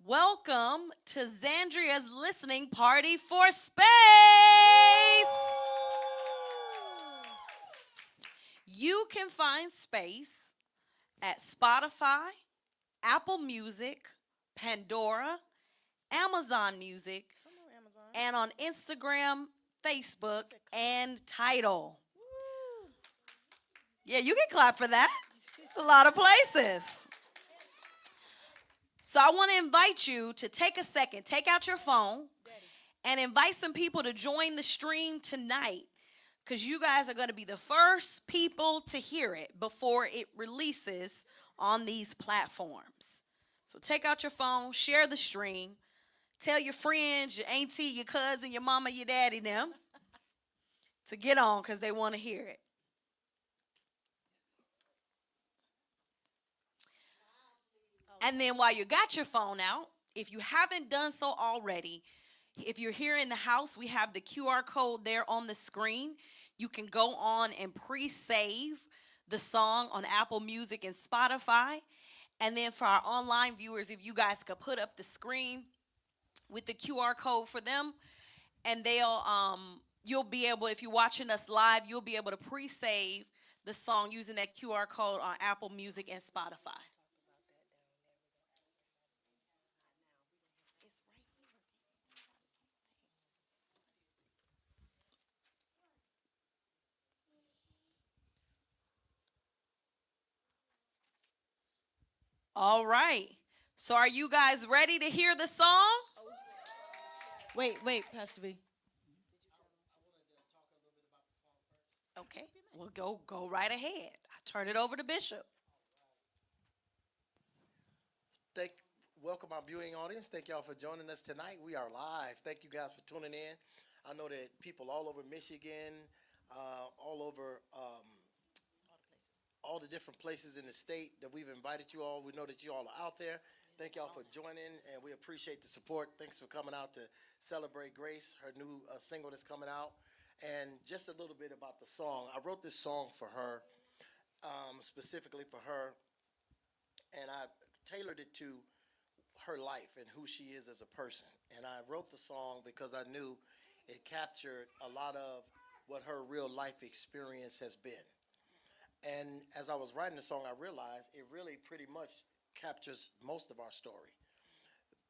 Welcome to Xandria's listening party for space. You can find space at Spotify, Apple Music, Pandora, Amazon Music, Come on, Amazon. and on Instagram, Facebook, and Tidal. Woo! Yeah, you can clap for that. It's a lot of places. So I want to invite you to take a second, take out your phone, Daddy. and invite some people to join the stream tonight because you guys are going to be the first people to hear it before it releases on these platforms. So take out your phone, share the stream, tell your friends, your auntie, your cousin, your mama, your daddy, them to get on because they want to hear it. Oh, And then while you got your phone out, if you haven't done so already, if you're here in the house, we have the QR code there on the screen. You can go on and pre-save the song on Apple Music and Spotify. And then for our online viewers, if you guys could put up the screen with the QR code for them, and you'll be able, if you're watching us live, you'll be able to pre-save the song using that QR code on Apple Music and Spotify. All right. So are you guys ready to hear the song? wait, Pastor B. Okay. Well, go right ahead. I turn it over to Bishop. Thank, welcome our viewing audience. Thank y'all for joining us tonight. We are live. Thank you guys for tuning in. I know that people all over Michigan, all over all the different places in the state that we've invited you all. We know that you all are out there. Thank y'all for joining, and we appreciate the support. Thanks for coming out to celebrate Grace, her new single that's coming out. And just a little bit about the song. I wrote this song for her, specifically for her, and I tailored it to her life and who she is as a person. And I wrote the song because I knew it captured a lot of what her real life experience has been. And as I was writing the song, I realized it really pretty much captures most of our story.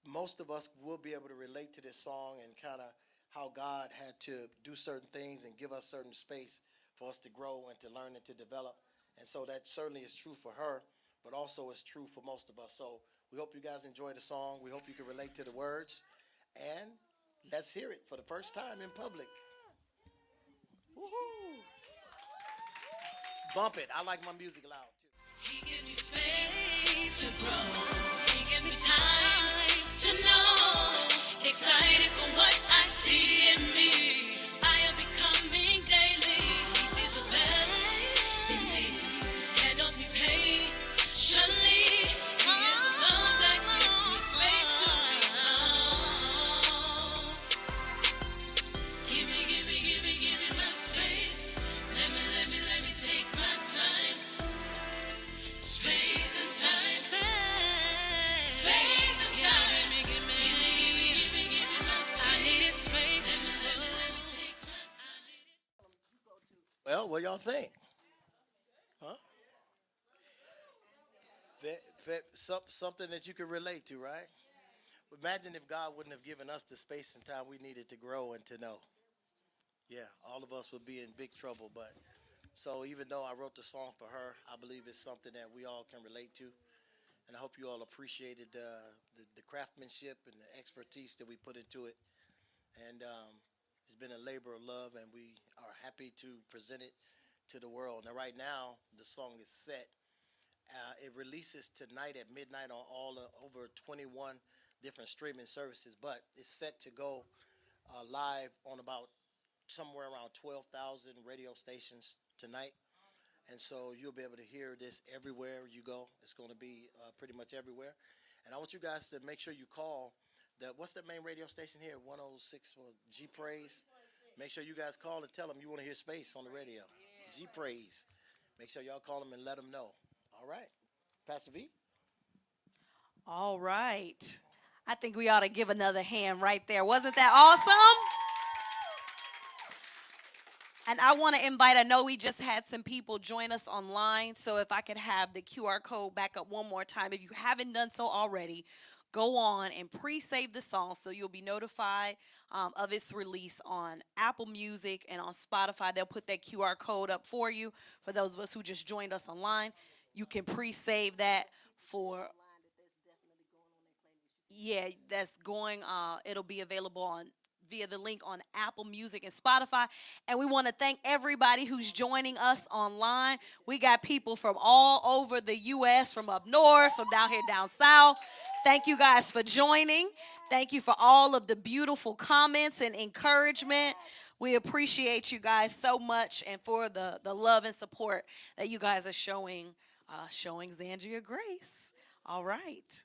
Most of us will be able to relate to this song and kind of how God had to do certain things and give us certain space for us to grow and to learn and to develop. And so that certainly is true for her, but also is true for most of us. So we hope you guys enjoy the song. We hope you can relate to the words. And let's hear it for the first time in public. Woohoo! Bump it. I like my music loud too. He gives me space to grow. He gives me time to know. Excited for what I see in me. I am becoming daily. He sees the best in me. Handles me patiently. He is the love that gives me space to become. Give me my space. Let me take my time. Space and time. Space and time. Give me my space. I need space to let me take my time. Well, what y'all think? Huh? Something that you can relate to, right? Imagine if God wouldn't have given us the space and time we needed to grow and to know. Yeah, all of us would be in big trouble. But so even though I wrote the song for her, I believe it's something that we all can relate to. And I hope you all appreciated the craftsmanship and the expertise that we put into it. And it's been a labor of love, and we are happy to present it to the world. Now, right now, the song is set. It releases tonight at midnight on all over 21 different streaming services, but it's set to go live on about somewhere around 12,000 radio stations tonight. And so you'll be able to hear this everywhere you go. It's going to be pretty much everywhere. And I want you guys to make sure you call what's the main radio station here? 106 G Praise. Make sure you guys call and tell them you want to hear Space on the radio. G Praise. Make sure y'all call them and let them know. All right. Pastor V? All right. I think we ought to give another hand right there. Wasn't that awesome? And I want to invite, I know we just had some people join us online. So if I could have the QR code back up one more time. If you haven't done so already, go on and pre save the song so you'll be notified of its release on Apple Music and on Spotify. They'll put that QR code up for you. For those of us who just joined us online, you can pre save that for. Yeah, that's going it'll be available on via the link on Apple Music and Spotify. And we want to thank everybody who's joining us online. We got people from all over the US, from up north, from down here down south. Thank you guys for joining. Thank you for all of the beautiful comments and encouragement. We appreciate you guys so much, and for the love and support that you guys are showing Xandria Grace. All right.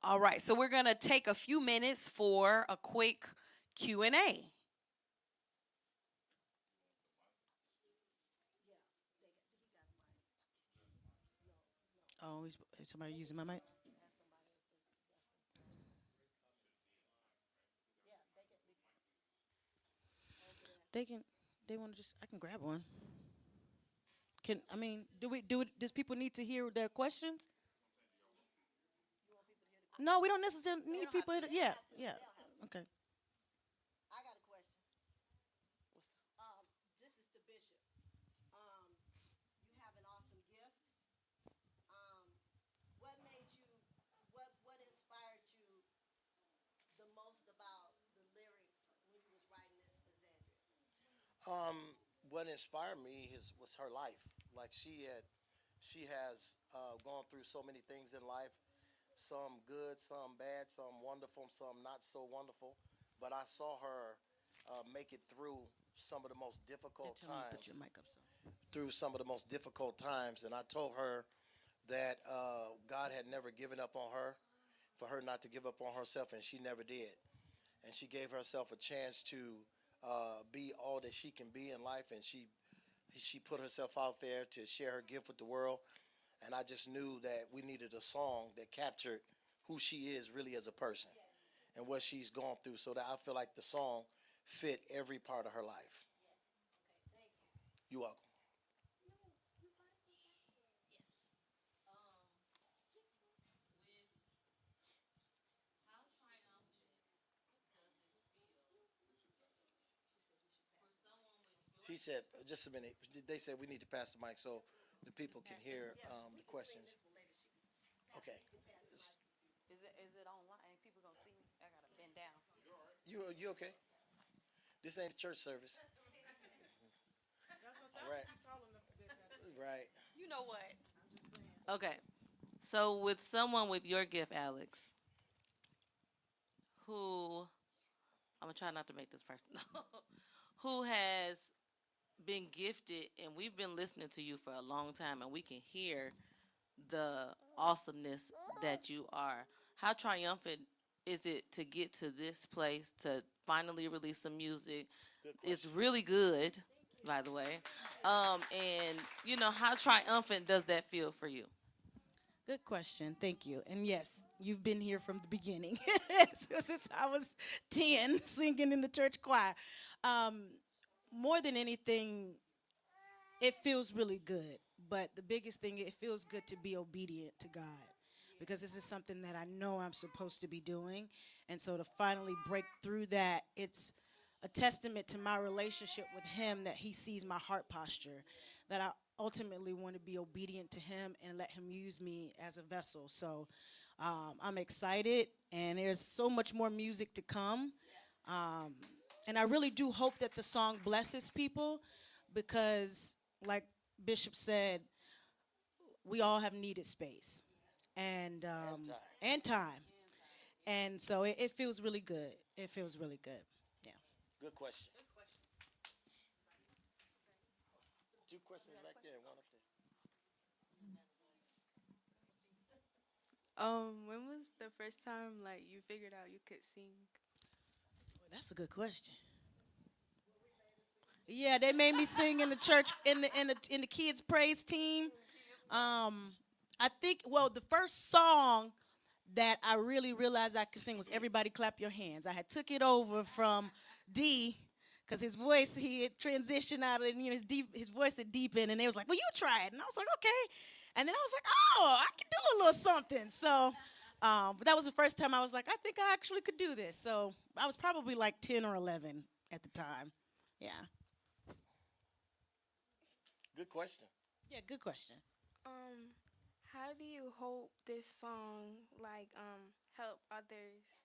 All right, so we're going to take a few minutes for a quick Q&A. Oh, is somebody using my mic? They can. They want to just. I can grab one. Can I mean? Do we do it? Does people need to hear their questions? No, we don't necessarily need people. Yeah, yeah. Okay. I got a question. This is to Bishop. Um, you have an awesome gift. Um, what made you? What inspired you the most about the lyrics when you was writing this for Xandria? Um, what inspired me was her life. Like she has gone through so many things in life. Some good, some bad, some wonderful, some not so wonderful. But I saw her make it through some of the most They're difficult telling me to put your times. mic up. So. Through some of the most difficult times, and I told her that God had never given up on her, for her not to give up on herself, and she never did. And she gave herself a chance to be all that she can be in life, and she put herself out there to share her gift with the world. And I just knew that we needed a song that captured who she is really as a person and what she's gone through, so that I feel like the song fit every part of her life. You welcome. He said, just a minute. They said we need to pass the mic so the people can hear the questions. Okay. Is it online? People gonna see me? I gotta bend down. You okay? This ain't a church service. All right. Right. You know what? Okay. So with someone with your gift, Alex, who I'm gonna try not to make this personal, who has been gifted, and we've been listening to you for a long time, and we can hear the awesomeness that you are. How triumphant is it to get to this place to finally release some music? Good It's question. really good, by the way. And how triumphant does that feel for you? Good question. Thank you. And yes, you've been here from the beginning. Since I was 10, singing in the church choir. Um, More than anything, it feels really good. But the biggest thing, it feels good to be obedient to God. Because this is something that I know I'm supposed to be doing. And so to finally break through that, it's a testament to my relationship with Him that He sees my heart posture, that I ultimately want to be obedient to Him and let Him use me as a vessel. So I'm excited, and there's so much more music to come. Um, and I really do hope that the song blesses people because, like Bishop said, we all have needed space and And time. and time, and so it feels really good. It feels really good. Yeah. Good question. Two questions back there, one up there. When was the first time like you figured out you could sing? Well, that's a good question. Yeah, they made me sing in the church in the kids praise team. Um, I think, well, the first song that I really realized I could sing was "Everybody Clap Your Hands." I had took it over from D, because his voice, he had transitioned out of, his voice had deepened, and they was like, "Well, you try it," and I was like, "Okay," and then I was like, "Oh, I can do a little something." So, but that was the first time I was like, "I think I actually could do this." So I was probably like 10 or 11 at the time. Yeah, Good question. yeah, good question. Um, how do you hope this song help others,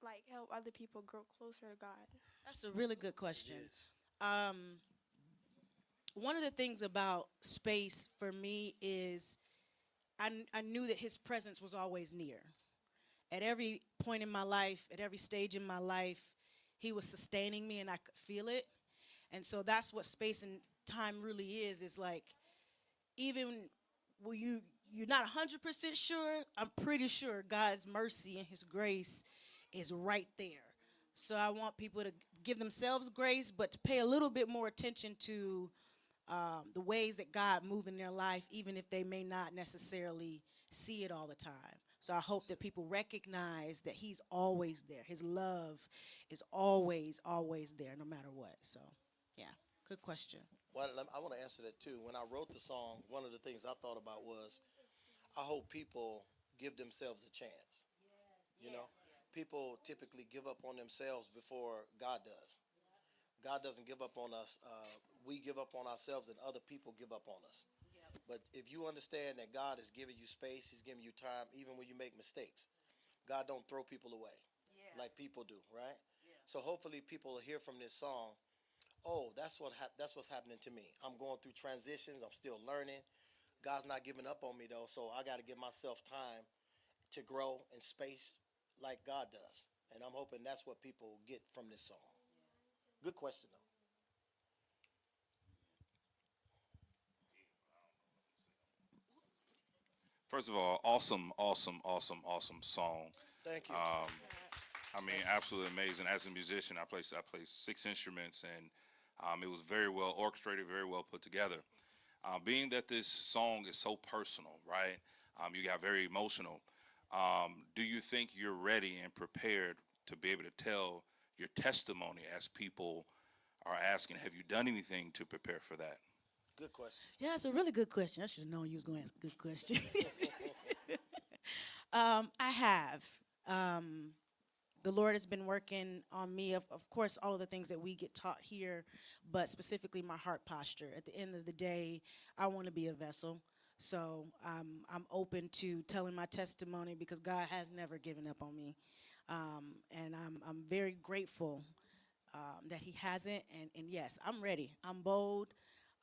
like help other people grow closer to God? That's a really good It question. is. Um, One of the things about space for me is I knew that his presence was always near. At every point in my life, at every stage in my life, he was sustaining me and I could feel it. And so that's what space and time really is. It's like, even when you're not 100% sure, I'm pretty sure God's mercy and his grace is right there. So I want people to give themselves grace, but to pay a little bit more attention to the ways that God move in their life, even if they may not necessarily see it all the time. So I hope that people recognize that He's always there. His love is always, always there, no matter what. So, yeah, good question. Well, I want to answer that too. When I wrote the song, one of the things I thought about was I hope people give themselves a chance. You know, people typically give up on themselves before God does. God doesn't give up on us. We give up on ourselves, and other people give up on us. But if you understand that God is giving you space, He's giving you time, even when you make mistakes. God don't throw people away like people do, right? So hopefully people will hear from this song. Oh, that's what's happening to me. I'm going through transitions. I'm still learning. God's not giving up on me though, so I got to give myself time to grow in space like God does. And I'm hoping that's what people get from this song. Good question though. First of all, awesome, awesome, awesome, awesome song. Thank you. Um, I mean, Thank you. absolutely amazing. As a musician, I play 6 instruments, and it was very well orchestrated, very well put together. Being that this song is so personal, right? You got very emotional. Do you think you're ready and prepared to be able to tell your testimony as people are asking, have you done anything to prepare for that? Good question. Yeah, that's a really good question. I should have known you was going to ask a good question. I have. Um, the Lord has been working on me, of course, all of the things that we get taught here, but specifically my heart posture. At the end of the day, I want to be a vessel. So I'm open to telling my testimony because God has never given up on me. And I'm very grateful that He hasn't. And yes, I'm ready. I'm bold.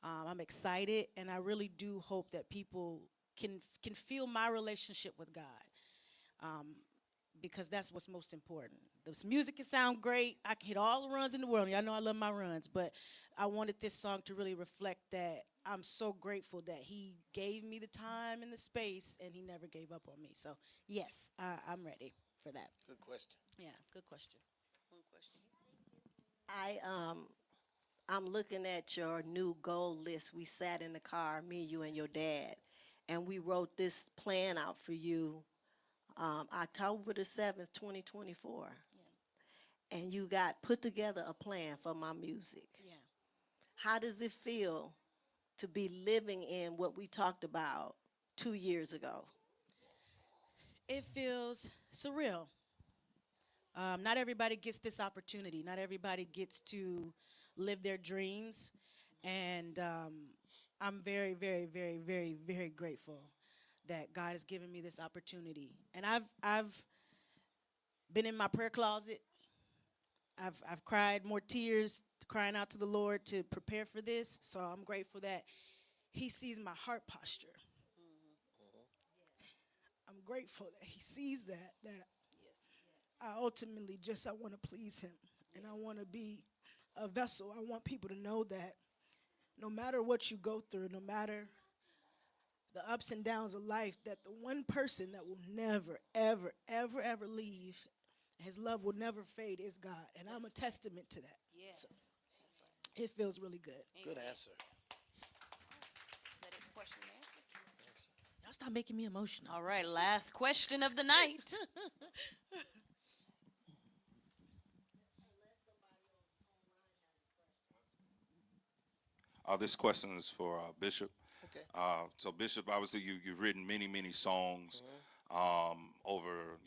I'm excited. And I really do hope that people can feel my relationship with God. Um, because that's what's most important. This music can sound great. I can hit all the runs in the world. Y'all know I love my runs, but I wanted this song to really reflect that I'm so grateful that He gave me the time and the space, and He never gave up on me. So yes, I'm ready for that. Good question. Yeah, good question. One question. I I'm looking at your new goal list. We sat in the car, me, you, and your dad, and we wrote this plan out for you October the 7th, 2024. Yeah, And you got put together a plan for my music. yeah. How does it feel to be living in what we talked about 2 years ago? It feels surreal. Not everybody gets this opportunity. Not everybody gets to live their dreams, and I'm very, very, very, very, very grateful that God has given me this opportunity. And I've been in my prayer closet. I've cried more tears crying out to the Lord to prepare for this. So I'm grateful that He sees my heart posture. Hmm. I'm grateful that He sees that I ultimately just I want to please Him and I want to be a vessel. I want people to know that no matter what you go through, no matter the ups and downs of life, that the one person that will never, ever, ever, ever leave, His love will never fade, is God. And I'm a testament to that. Yes. So it feels really good. Good Amen. answer. Is that it? Question and answer? Y'all stop Stop making me emotional. All right, last question of the night. This question is for Bishop. Okay. So Bishop, obviously you've written many songs Hmm. over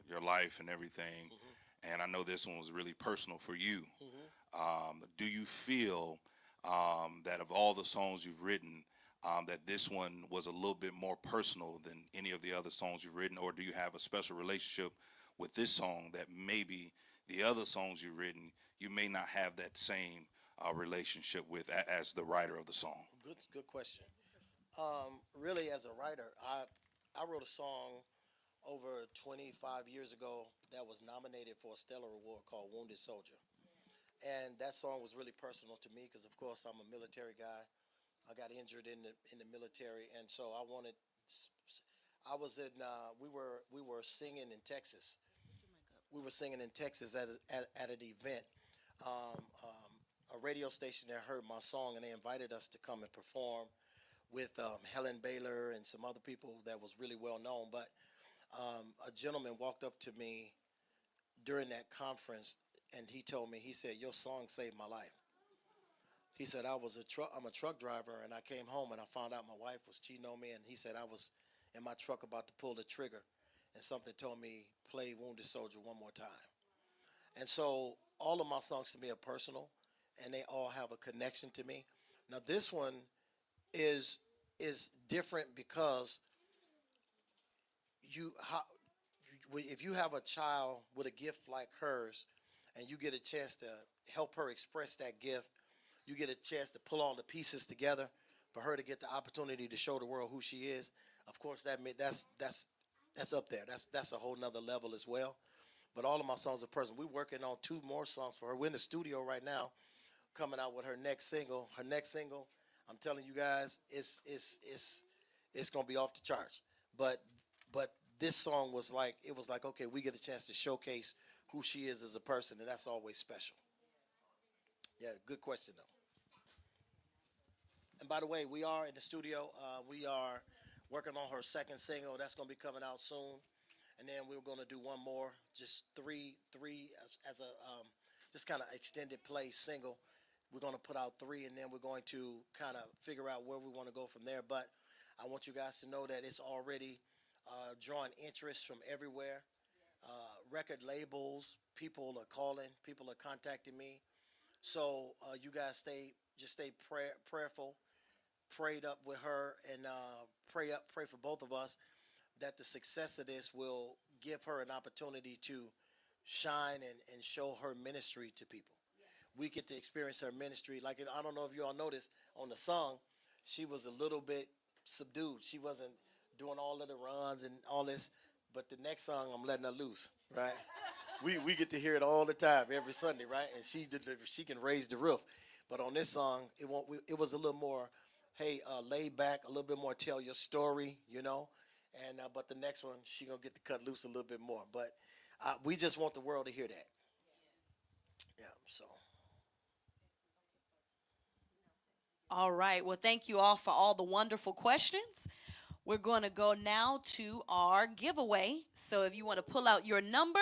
your life and everything, Hmm. and I know this one was really personal for you. Hmm. Do you feel that of all the songs you've written, that this one was a little bit more personal than any of the other songs you've written, or do you have a special relationship with this song that maybe the other songs you've written you may not have that same relationship with as the writer of the song? Good question. Really, as a writer, I wrote a song over 25 years ago that was nominated for a Stellar Award called "Wounded Soldier," and that song was really personal to me because, of course, I'm a military guy. I got injured in the military, and so I wanted. I was in. We were singing in Texas. We were singing in Texas at an event. A radio station that heard my song and they invited us to come and perform with Helen Baylor and some other people that was really well known. But a gentleman walked up to me during that conference and he told me, he said, "Your song saved my life." He said, I'm a truck driver and I came home and I found out my wife was cheating on me. And he said, I was in my truck about to pull the trigger and something told me, play Wounded Soldier one more time. And so all of my songs to me are personal and they all have a connection to me. Now this one is is different because you how, if you have a child with a gift like hers and you get a chance to help her express that gift, you get a chance to pull all the pieces together for her to get the opportunity to show the world who she is. Of course, that's up there. That's a whole nother level as well. But all of my songs are personal. We're working on two more songs for her. We're in the studio right now, coming out with her next single. Her next single, I'm telling you guys, it's gonna be off the charts. But but this song was like it was like okay, we get a chance to showcase who she is as a person, and that's always special. Yeah, good question though. And by the way, we are in the studio. We are working on her second single. That's gonna be coming out soon. And then we're gonna do one more, just three as a just kind of extended play single. We're gonna put out three, and then we're going to kind of figure out where we want to go from there. But I want you guys to know that it's already drawing interest from everywhere. Record labels, people are calling, people are contacting me. So you guys stay prayerful, prayed up with her, and pray for both of us that the success of this will give her an opportunity to shine and show her ministry to people. We get to experience her ministry. Like I don't know if you all noticed on the song, she was a little bit subdued. She wasn't doing all of the runs and all this. But the next song, I'm letting her loose, right? We get to hear it all the time, every Sunday, right? And she can raise the roof. But on this song, it was a little more, hey, laid back, a little bit more tell your story, you know. And but the next one, she gonna get to cut loose a little bit more. But we just want the world to hear that. Yeah. So. All right. Well, thank you all for all the wonderful questions. We're going to go now to our giveaway. So if you want to pull out your number,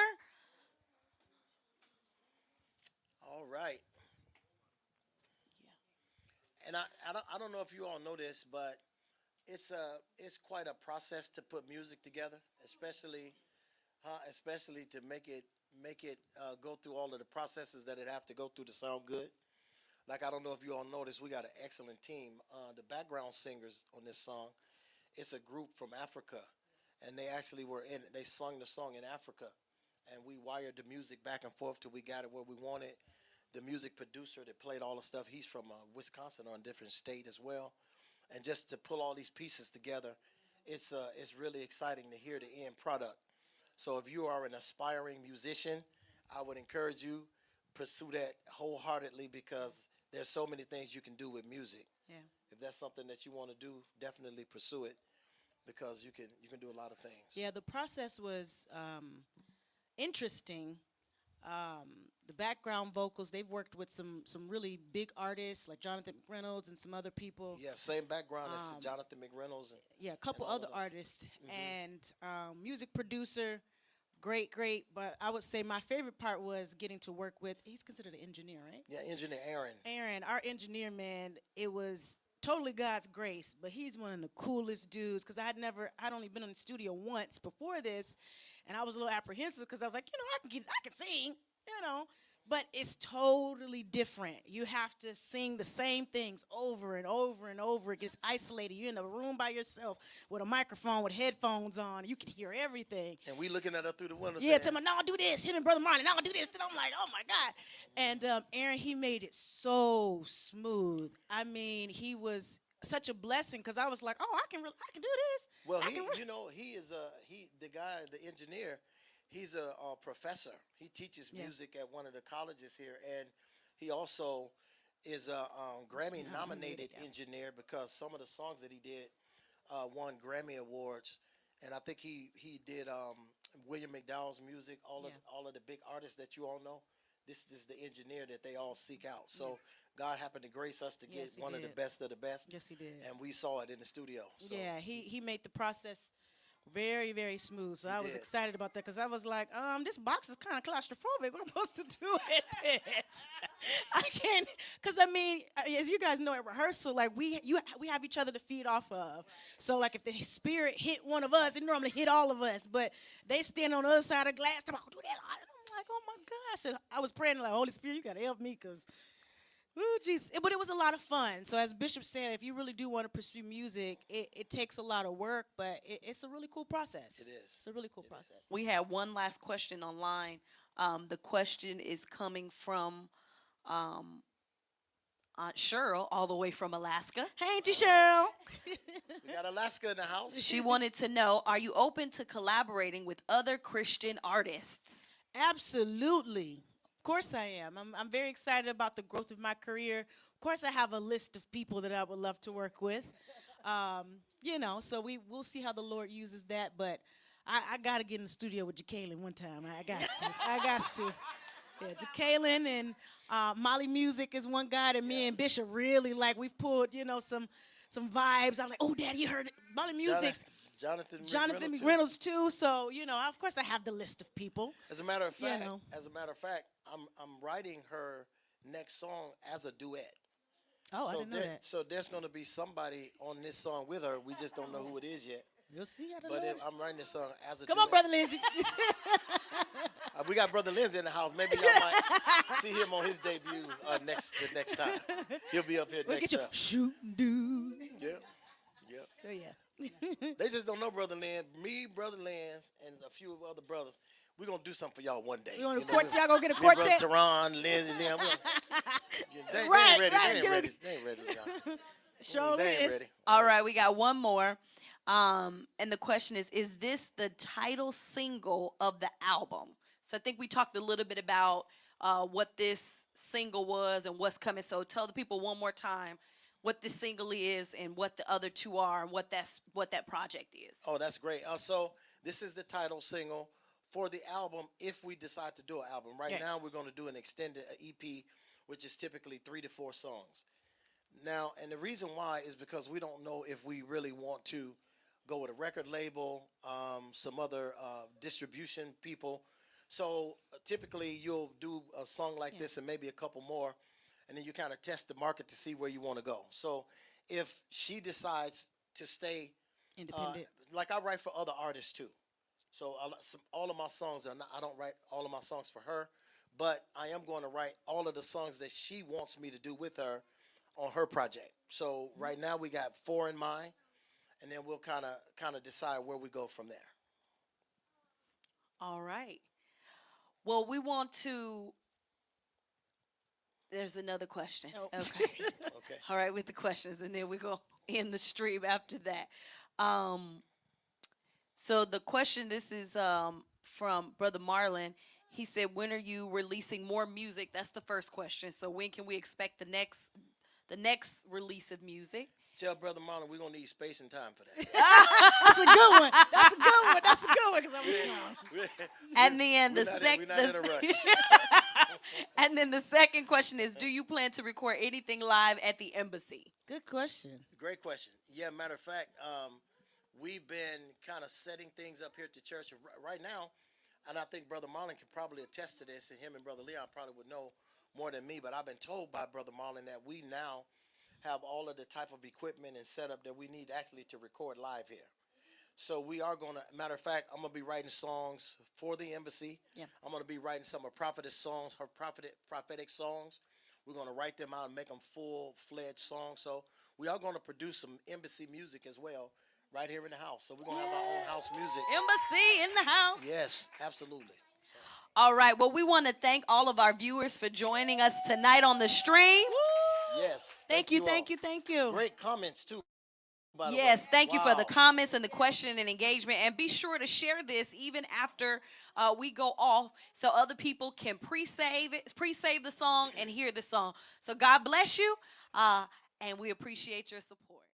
All right. And I don't know if you all know this, but it's quite a process to put music together, especially to make it go through all of the processes that it have to go through to sound good. Like I don't know if you all noticed, we got an excellent team. The background singers on this song, it's a group from Africa, and they actually they sung the song in Africa, and we wired the music back and forth till we got it where we wanted. The music producer that played all the stuff, he's from Wisconsin or a different state as well. And just to pull all these pieces together, it's really exciting to hear the end product. So if you are an aspiring musician, I would encourage you pursue that wholeheartedly because there's so many things you can do with music. Yeah. If that's something that you want to do, definitely pursue it because you can do a lot of things. Yeah, the process was interesting. Um, the background vocals. They've worked with some really big artists like Jonathan McReynolds and some other people. Yeah, same background as Um, Jonathan McReynolds yeah, a and couple all other of them. artists Hmm. and music producer. Great, great. But I would say my favorite part was getting to work with. He's considered an engineer, right? Yeah, engineer Aaron. Aaron, our engineer man, it was totally God's grace, but he's one of the coolest dudes because I'd only been in the studio once before this, and I was a little apprehensive because I was like, I can sing, you know, but it's totally different. You have to sing the same things over and over and over. It gets isolated. You're in a room by yourself with a microphone with headphones on. You can hear everything. And we looking at her through the window Yeah, saying, tell me, no, do this. Him and Brother Marlon, no, do this. And I'm like, oh my God. And Aaron, he made it so smooth. I mean, he was such a blessing because I was like, oh, I can do this. well, I he, can. he is the guy, the engineer. He's a professor. He teaches Yeah, music at one of the colleges here, and he also is a Grammy nominated. nominated Yeah, engineer because some of the songs that he did won Grammy awards, and I think he did William McDowell's music, yeah, all of the big artists that you all know. This is the engineer that they all seek out. yeah. So God happened to grace us to get Yes, he one of the did. best of the best, Yes, he did. and we saw it in the studio. So Yeah, he made the process very, very smooth. So he I was did. excited about that because I was like, this box is kind of claustrophobic. What am I supposed to do with this? I can't, because I mean, as you guys know at rehearsal, like we have each other to feed off of. So like if the spirit hit one of us, it normally hit all of us. But they stand on the other side of the glass, talking about, do that. And I'm like, oh my God. I was praying like, Holy Spirit, you gotta help me, because oh, jeez. But it was a lot of fun. So, as Bishop said, if you really do want to pursue music, it takes a lot of work, but it's a really cool process. It is. It's a really cool It is. process. We have one last question online. The question is coming from um, Aunt Cheryl, all the way from Alaska. Hey, Auntie All right. Cheryl. We got Alaska in the house. She wanted to know, are you open to collaborating with other Christian artists? Absolutely. Of course I am. I'm very excited about the growth of my career. Of course, I have a list of people that I would love to work with. So we'll see how the Lord uses that, but I got to get in the studio with Jacqueline one time. I got to. I got to. Yeah, Jacqueline and Molly Music is one guy that me Yeah. and Bishop really like. We've pulled, some vibes. I'm like, oh, Daddy, you heard it. Molly Jonathan, Music's Jonathan Jonathan McReynolds too. McReynolds too. So, of course I have the list of people. As a matter of You fact, know. I'm writing her next song as a duet. Oh, I So didn't know that. there's going to be somebody on this song with her. We just don't know who it is yet. You'll see how the But Lord. I'm writing this song as a Come duet. on, Brother Lindsay. We got Brother Lindsay in the house. Maybe y'all might see him on his debut the next time. He'll be up here We'll next get you time. shooting dude. Yeah, yeah. Oh yeah. They just don't know Brother Lynn. Me, Brother Lynn, and a few of other brothers. We're gonna do something for y'all one day. We want a You know, quartet. Y'all gonna get a me and Brother quartet. Teron, Lindsay, them. They ain't Right, ready. right, They ain't get ready. it. They ain't ready. Y'all. Surely They ain't is. ready. All right, we got one more. And the question is this the title single of the album? So I think we talked a little bit about what this single was and what's coming. So tell the people one more time what this single is and what the other two are and what that project is. Oh, that's great. So this is the title single for the album. If we decide to do an album, right Yeah. now we're going to do an extended EP, which is typically 3 to 4 songs. Now, and the reason why is because we don't know if we really want to go with a record label, some other distribution people. So typically you'll do a song like Yeah. this and maybe a couple more, and then you kind of test the market to see where you want to go. So if she decides to stay, uh, Independent. like I write for other artists too. So all of my songs are not, I don't write all of my songs for her, but I am going to write all of the songs that she wants me to do with her on her project. So right now we got 4 in mind, and then we'll kind of decide where we go from there. All right. Well, we want to. There's another question. Oh. Okay. Okay. All right, with the questions, and then we go in the stream after that. Um, so the question, this is from Brother Marlon. He said, "When are you releasing more music?" That's the first question. So when can we expect the next release of music? Tell Brother Marlon we're gonna need space and time for that. That's a good one. That's a good one. That's a good one. Cause I'm, We you ain't, know. we And then we're not in, we're not in a rush. and then the second question is, do you plan to record anything live at the embassy? Good question. Great question. Yeah, matter of fact, we've been kind of setting things up here at the church right now, and I think Brother Marlon can probably attest to this, and him and Brother Leon probably would know more than me. But I've been told by Brother Marlon that we now have all of the type of equipment and setup that we need actually to record live here. So we are gonna. Matter of fact, I'm gonna be writing songs for the embassy. Yeah. I'm gonna be writing some of prophetess songs, her prophetic songs. We're gonna write them out and make them full-fledged songs. So we are gonna produce some embassy music as well, right here in the house. So we're gonna have our own house music. Embassy in the house. Yes, absolutely. All right. Well, we want to thank all of our viewers for joining us tonight on the stream. Yes. Thank you, all. thank you, thank you. Great comments too. By the Yes, way. thank you for the Wow. comments and the question and engagement. And be sure to share this even after we go off so other people can pre-save the song and hear the song. So God bless you, and we appreciate your support.